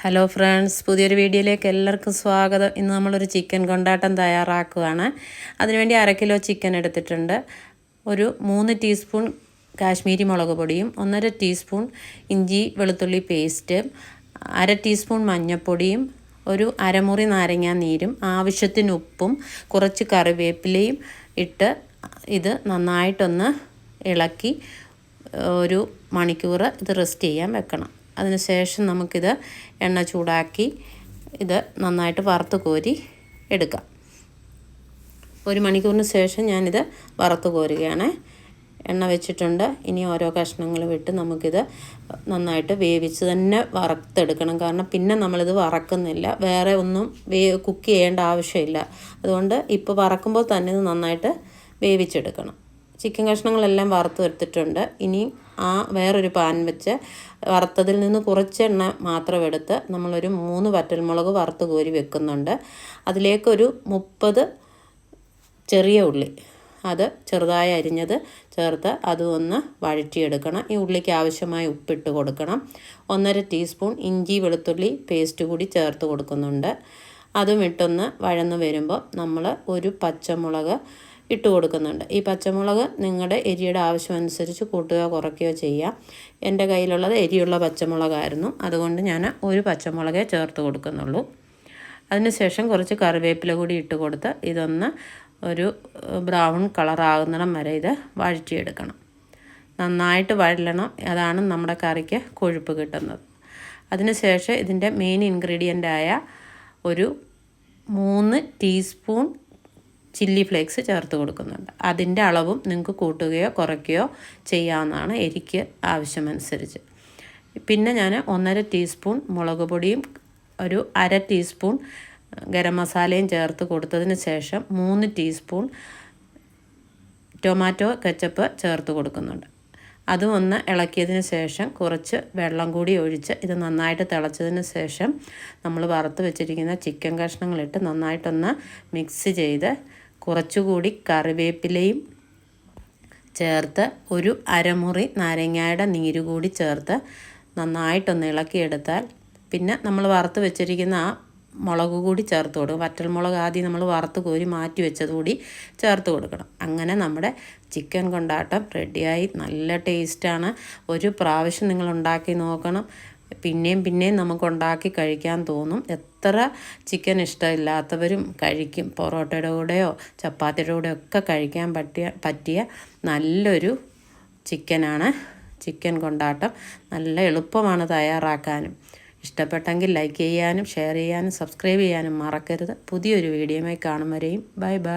Hello friends, പുതിയൊരു വീഡിയോയിലേക്ക് എല്ലാവർക്കും സ്വാഗതം. ഇന്ന് നമ്മളൊരു ചിക്കൻ കൊണ്ടാട്ടം തയ്യാറാക്കുകയാണ്. അതിനുവേണ്ടി 1/2 കിലോ ചിക്കൻ എടുത്തിട്ടുണ്ട്. ഒരു 3 ടീസ്പൂൺ കാശ്മീരി മുളക് പൊടിയും 1/2 ടീസ്പൂൺ ഇഞ്ചി വെളുത്തുള്ളി പേസ്റ്റ്, 1/2 ടീസ്പൂൺ മഞ്ഞൾപ്പൊടിയും, ഒരു അരമുറി നാരങ്ങാ നീരും, ആവശ്യത്തിന് ഉപ്പും കുറച്ച് കറിവേപ്പിലയും ഇട്ട് ഇത് നന്നായിട്ടൊന്ന് ഇളക്കി ഒരു മണിക്കൂർ ഇത് റെസ്റ്റ് ചെയ്യാൻ വെക്കണം. അതിനുശേഷം നമുക്കിത് എണ്ണ ചൂടാക്കി ഇത് നന്നായിട്ട് വറുത്ത് കോരി എടുക്കാം. 1 മണിക്കൂറിന് ശേഷം ഞാനിത് വറുത്ത് കോരുകയാണ്. എണ്ണ വെച്ചിട്ടുണ്ട്. ഇനി ഓരോ കഷ്ണങ്ങൾ വിട്ട് നമുക്കിത് നന്നായിട്ട് വേവിച്ച് തന്നെ വറുത്തെടുക്കണം. കാരണം പിന്നെ നമ്മളിത് വറക്കുന്നില്ല, വേറെ ഒന്നും കുക്ക് ചെയ്യേണ്ട ആവശ്യമില്ല. അതുകൊണ്ട് ഇപ്പോൾ വറക്കുമ്പോൾ തന്നെ ഇത് നന്നായിട്ട് വേവിച്ചെടുക്കണം. ചിക്കൻ കഷ്ണങ്ങളെല്ലാം വറുത്ത് എടുത്തിട്ടുണ്ട്. ഇനി വേറൊരു പാൻ വെച്ച് വറുത്തതിൽ നിന്ന് കുറച്ച് എണ്ണ മാത്രം എടുത്ത് നമ്മളൊരു 3 വറ്റൽമുളക് വറുത്ത് കോരി വെക്കുന്നുണ്ട്. അതിലേക്കൊരു 30 ചെറിയ ഉള്ളി അത് ചെറുതായി അരിഞ്ഞത് ചേർത്ത് അതും ഒന്ന് വഴറ്റിയെടുക്കണം. ഈ ഉള്ളിക്ക് ആവശ്യമായ ഉപ്പിട്ട് കൊടുക്കണം. 1/2 ടീസ്പൂൺ ഇഞ്ചി വെളുത്തുള്ളി പേസ്റ്റ് കൂടി ചേർത്ത് കൊടുക്കുന്നുണ്ട്. അതും ഇട്ടൊന്ന് വഴന്ന് വരുമ്പോൾ നമ്മൾ ഒരു പച്ചമുളക് ഇട്ട് കൊടുക്കുന്നുണ്ട്. ഈ പച്ചമുളക് നിങ്ങളുടെ എരിയുടെ ആവശ്യമനുസരിച്ച് കൂട്ടുകയോ കുറയ്ക്കുകയോ ചെയ്യാം. എൻ്റെ കയ്യിലുള്ളത് എരിയുള്ള പച്ചമുളകായിരുന്നു, അതുകൊണ്ട് ഞാൻ ഒരു പച്ചമുളകേ ചേർത്ത് കൊടുക്കുന്നുള്ളൂ. അതിനുശേഷം കുറച്ച് കറിവേപ്പില കൂടി ഇട്ട് കൊടുത്ത് ഇതൊന്ന് ഒരു ബ്രൗൺ കളറാകുന്നിടം വരെ ഇത് വഴറ്റിയെടുക്കണം. നന്നായിട്ട് വഴലണം, അതാണ് നമ്മുടെ കറിക്ക് കൊഴുപ്പ് കിട്ടുന്നത്. അതിനുശേഷം ഇതിൻ്റെ മെയിൻ ഇൻഗ്രീഡിയൻ്റായ ഒരു 3 ടീസ്പൂൺ ചില്ലി ഫ്ലേക്സ് ചേർത്ത് കൊടുക്കുന്നുണ്ട്. അതിൻ്റെ അളവും നിങ്ങൾക്ക് കൂട്ടുകയോ കുറയ്ക്കുകയോ ചെയ്യാവുന്നതാണ്, എരിക്ക് ആവശ്യമനുസരിച്ച്. പിന്നെ ഞാൻ 1/2 ടീസ്പൂൺ മുളക് പൊടിയും ഒരു 1/2 ടീസ്പൂൺ ഗരം മസാലയും ചേർത്ത് കൊടുത്തതിന് ശേഷം 3 ടീസ്പൂൺ ടൊമാറ്റോ കെച്ചപ്പ് ചേർത്ത് കൊടുക്കുന്നുണ്ട്. അതും ഒന്ന് ഇളക്കിയതിന് ശേഷം കുറച്ച് വെള്ളം കൂടി ഒഴിച്ച് ഇത് നന്നായിട്ട് തിളച്ചതിന് ശേഷം നമ്മൾ വറുത്ത് വെച്ചിരിക്കുന്ന ചിക്കൻ കഷ്ണങ്ങളിട്ട് നന്നായിട്ടൊന്ന് മിക്സ് ചെയ്ത് കുറച്ചുകൂടി കറിവേപ്പിലയും ചേർത്ത് ഒരു അരമുറി നാരങ്ങയുടെ നീര് കൂടി ചേർത്ത് നന്നായിട്ടൊന്ന് ഇളക്കിയെടുത്താൽ പിന്നെ നമ്മൾ വറുത്ത് വെച്ചിരിക്കുന്ന ആ മുളക് കൂടി ചേർത്ത് കൊടുക്കും. വറ്റൽമുളക് ആദ്യം നമ്മൾ വറുത്ത് കോരി മാറ്റി വെച്ചത് കൂടി ചേർത്ത് കൊടുക്കണം. അങ്ങനെ നമ്മുടെ ചിക്കൻ കൊണ്ടാട്ടം റെഡിയായി. നല്ല ടേസ്റ്റാണ്. ഒരു പ്രാവശ്യം നിങ്ങൾ ഉണ്ടാക്കി നോക്കണം. പിന്നെയും നമുക്ക് ഉണ്ടാക്കി കഴിക്കാൻ തോന്നും. എത്ര ചിക്കൻ ഇഷ്ടമില്ലാത്തവരും കഴിക്കും. പൊറോട്ടയുടെ കൂടെയോ ചപ്പാത്തിയുടെ കൂടെയോ ഒക്കെ കഴിക്കാൻ പറ്റിയ നല്ലൊരു ചിക്കനാണ് ചിക്കൻ കൊണ്ടാട്ടം. നല്ല എളുപ്പമാണ് തയ്യാറാക്കാനും. ഇഷ്ടപ്പെട്ടെങ്കിൽ ലൈക്ക് ചെയ്യാനും ഷെയർ ചെയ്യാനും സബ്സ്ക്രൈബ് ചെയ്യാനും മറക്കരുത്. പുതിയൊരു വീഡിയോയുമായി കാണും വരെയും ബൈ ബൈ.